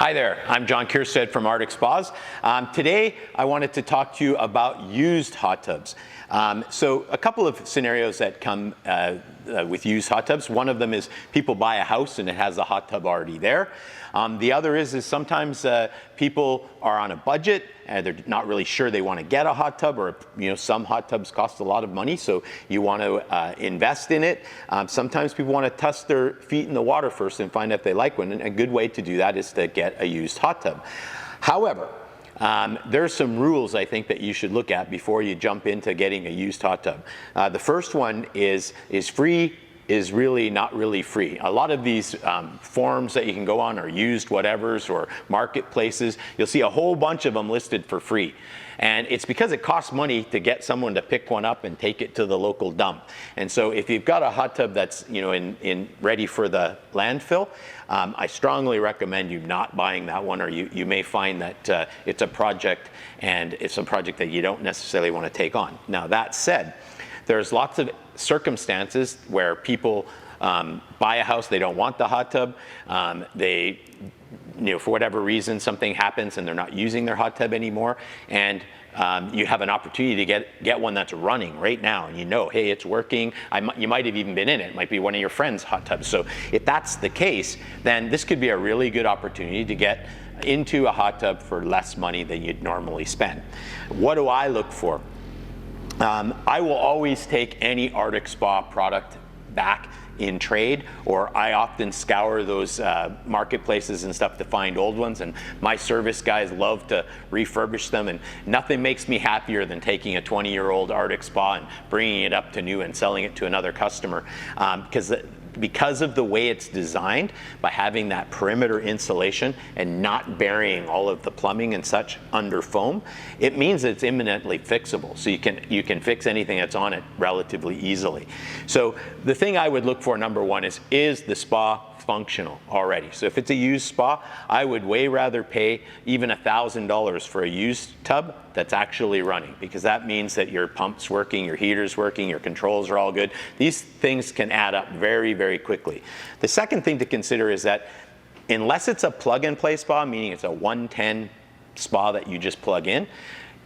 Hi there, I'm John Kierstead from Arctic Spas. Today I wanted to talk to you about used hot tubs. So a couple of scenarios that come with used hot tubs. One of them is people buy a house and it has a hot tub already there. The other is sometimes people are on a budget and they're not really sure they want to get a hot tub, or some hot tubs cost a lot of money, so you want to invest in it. Sometimes people want to test their feet in the water first and find out if they like one, and a good way to do that is to get a used hot tub. However, there are some rules I think that you should look at before you jump into getting a used hot tub. The first one is free is really not really free. A lot of these forums that you can go on are used whatevers or marketplaces. You'll see a whole bunch of them listed for free. And it's because it costs money to get someone to pick one up and take it to the local dump. And so if you've got a hot tub that's ready for the landfill, I strongly recommend you not buying that one, or you may find that it's a project, and it's a project that you don't necessarily want to take on. Now that said, there's lots of circumstances where people buy a house, they don't want the hot tub, for whatever reason something happens and they're not using their hot tub anymore, and you have an opportunity to get one that's running right now, and hey, it's working. You might have even been in it. It might be one of your friends' hot tubs. So if that's the case, then this could be a really good opportunity to get into a hot tub for less money than you'd normally spend. What do I look for? I will always take any Arctic Spa product back in trade, or I often scour those marketplaces and stuff to find old ones, and my service guys love to refurbish them, and nothing makes me happier than taking a 20-year-old Arctic Spa and bringing it up to new and selling it to another customer, because of the way it's designed, by having that perimeter insulation and not burying all of the plumbing and such under foam, it means it's imminently fixable. So you can fix anything that's on it relatively easily. So the thing I would look for, number one, is the spa functional already? So if it's a used spa, I would way rather pay even $1,000 for a used tub that's actually running, because that means that your pump's working, your heater's working, your controls are all good. These things can add up very, very quickly. The second thing to consider is that unless it's a plug-and-play spa, meaning it's a 110 spa that you just plug in,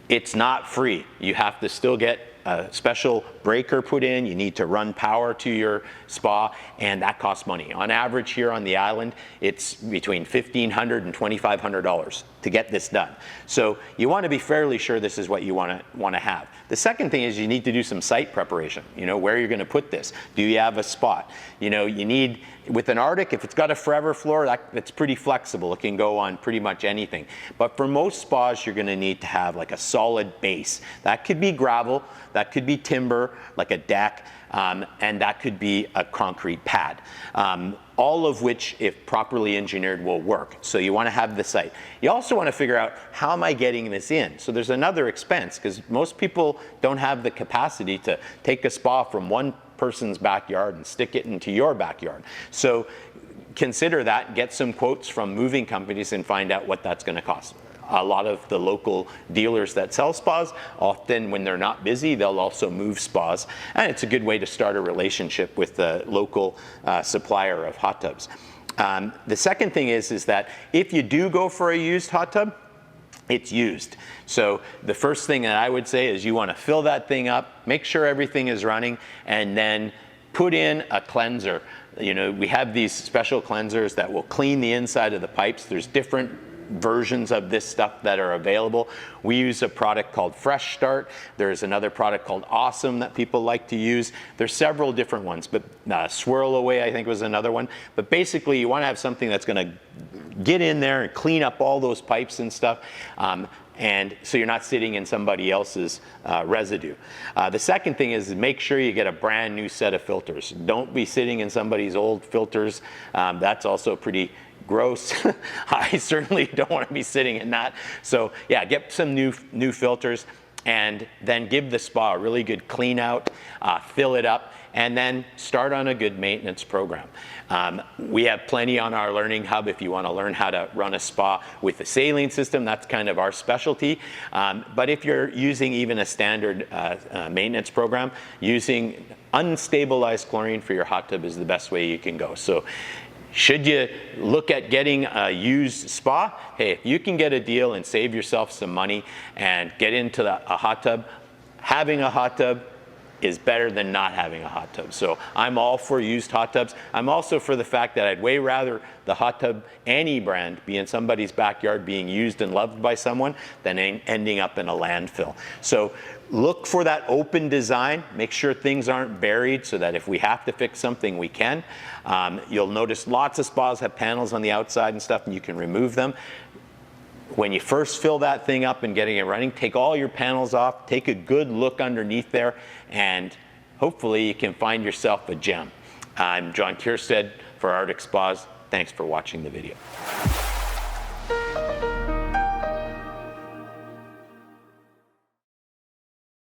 it's not free. You have to still get a special breaker put in. You need to run power to your spa, and that costs money. On average here on the island, it's between $1,500 and $2,500 to get this done. So you want to be fairly sure this is what you want to have. The second thing is you need to do some site preparation. Where you're going to put this. Do you have a spot? You need, with an Arctic, if it's got a forever floor, that's pretty flexible. It can go on pretty much anything. But for most spas, you're going to need to have like a solid base. That could be gravel, that could be timber, like a deck, and that could be a concrete pad. All of which, if properly engineered, will work. So you want to have the site. You also want to figure out, how am I getting this in? So there's another expense, because most people don't have the capacity to take a spa from one person's backyard and stick it into your backyard. So consider that, get some quotes from moving companies and find out what that's going to cost. A lot of the local dealers that sell spas, often when they're not busy, they'll also move spas, and it's a good way to start a relationship with the local supplier of hot tubs. The second thing is that if you do go for a used hot tub, it's used. So the first thing that I would say is you want to fill that thing up, make sure everything is running, and then put in a cleanser. We have these special cleansers that will clean the inside of the pipes. There's different versions of this stuff that are available. We use a product called Fresh Start. There's another product called Awesome that people like to use. There's several different ones, but Swirl Away, I think, was another one. But basically, you want to have something that's going to get in there and clean up all those pipes and stuff. And so you're not sitting in somebody else's residue. The second thing is make sure you get a brand new set of filters. Don't be sitting in somebody's old filters. That's also pretty gross. I certainly don't want to be sitting in that. So yeah, get some new filters, and then give the spa a really good clean out, fill it up, and then start on a good maintenance program. We have plenty on our Learning Hub if you want to learn how to run a spa with a saline system. That's kind of our specialty. But if you're using even a standard maintenance program, using unstabilized chlorine for your hot tub is the best way you can go. So Should you look at getting a used spa? Hey, if you can get a deal and save yourself some money and get into a hot tub, having a hot tub is better than not having a hot tub. So I'm all for used hot tubs. I'm also for the fact that I'd way rather the hot tub, any brand, be in somebody's backyard being used and loved by someone than ending up in a landfill. So look for that open design. Make sure things aren't buried so that if we have to fix something, we can. You'll notice lots of spas have panels on the outside and stuff, and you can remove them. When you first fill that thing up and getting it running, take all your panels off, take a good look underneath there, and hopefully you can find yourself a gem. I'm John Kierstead for Arctic Spas. Thanks for watching the video.